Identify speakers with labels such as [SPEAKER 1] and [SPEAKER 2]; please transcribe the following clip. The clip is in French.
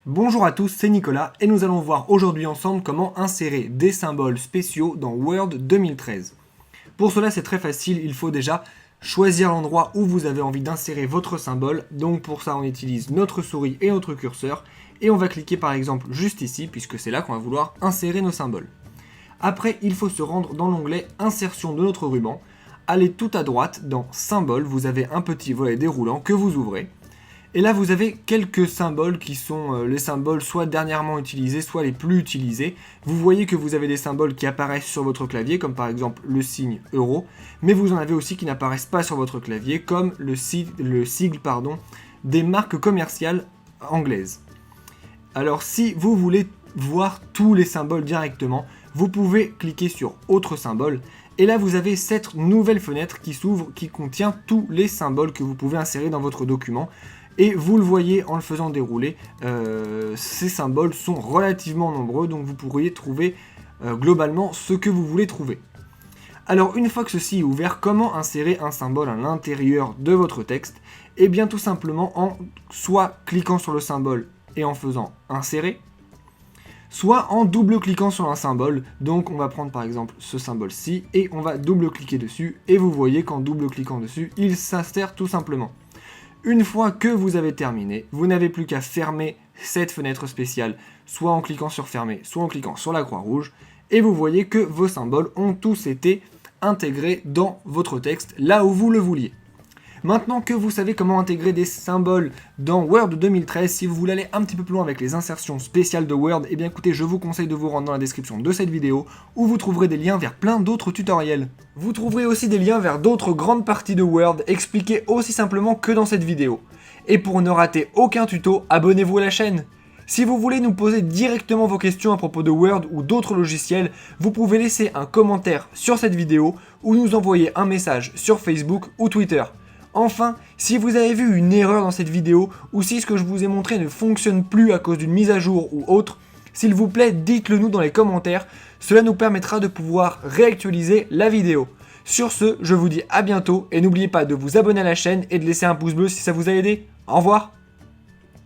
[SPEAKER 1] Bonjour à tous, c'est Nicolas et nous allons voir aujourd'hui ensemble comment insérer des symboles spéciaux dans Word 2013. Pour cela c'est très facile, il faut déjà choisir l'endroit où vous avez envie d'insérer votre symbole. Donc pour ça on utilise notre souris et notre curseur et on va cliquer par exemple juste ici puisque c'est là qu'on va vouloir insérer nos symboles. Après il faut se rendre dans l'onglet insertion de notre ruban, allez tout à droite dans symboles, vous avez un petit volet déroulant que vous ouvrez. Et là vous avez quelques symboles qui sont les symboles soit dernièrement utilisés, soit les plus utilisés. Vous voyez que vous avez des symboles qui apparaissent sur votre clavier, comme par exemple le signe euro, mais vous en avez aussi qui n'apparaissent pas sur votre clavier, comme le sigle des marques commerciales anglaises. Alors si vous voulez voir tous les symboles directement, vous pouvez cliquer sur autre symbole, et là vous avez cette nouvelle fenêtre qui s'ouvre, qui contient tous les symboles que vous pouvez insérer dans votre document. Et vous le voyez en le faisant dérouler, ces symboles sont relativement nombreux, donc vous pourriez trouver globalement ce que vous voulez trouver. Alors une fois que ceci est ouvert, comment insérer un symbole à l'intérieur de votre texte? Eh bien tout simplement en soit cliquant sur le symbole et en faisant insérer, soit en double-cliquant sur un symbole. Donc on va prendre par exemple ce symbole-ci et on va double-cliquer dessus, et vous voyez qu'en double-cliquant dessus, il s'insère tout simplement. Une fois que vous avez terminé, vous n'avez plus qu'à fermer cette fenêtre spéciale, soit en cliquant sur fermer, soit en cliquant sur la croix rouge, et vous voyez que vos symboles ont tous été intégrés dans votre texte, là où vous le vouliez. Maintenant que vous savez comment intégrer des symboles dans Word 2013, si vous voulez aller un petit peu plus loin avec les insertions spéciales de Word, eh bien écoutez, je vous conseille de vous rendre dans la description de cette vidéo, où vous trouverez des liens vers plein d'autres tutoriels. Vous trouverez aussi des liens vers d'autres grandes parties de Word, expliquées aussi simplement que dans cette vidéo. Et pour ne rater aucun tuto, abonnez-vous à la chaîne. Si vous voulez nous poser directement vos questions à propos de Word ou d'autres logiciels, vous pouvez laisser un commentaire sur cette vidéo, ou nous envoyer un message sur Facebook ou Twitter. Enfin, si vous avez vu une erreur dans cette vidéo, ou si ce que je vous ai montré ne fonctionne plus à cause d'une mise à jour ou autre, s'il vous plaît, dites-le nous dans les commentaires, cela nous permettra de pouvoir réactualiser la vidéo. Sur ce, je vous dis à bientôt, et n'oubliez pas de vous abonner à la chaîne et de laisser un pouce bleu si ça vous a aidé. Au revoir!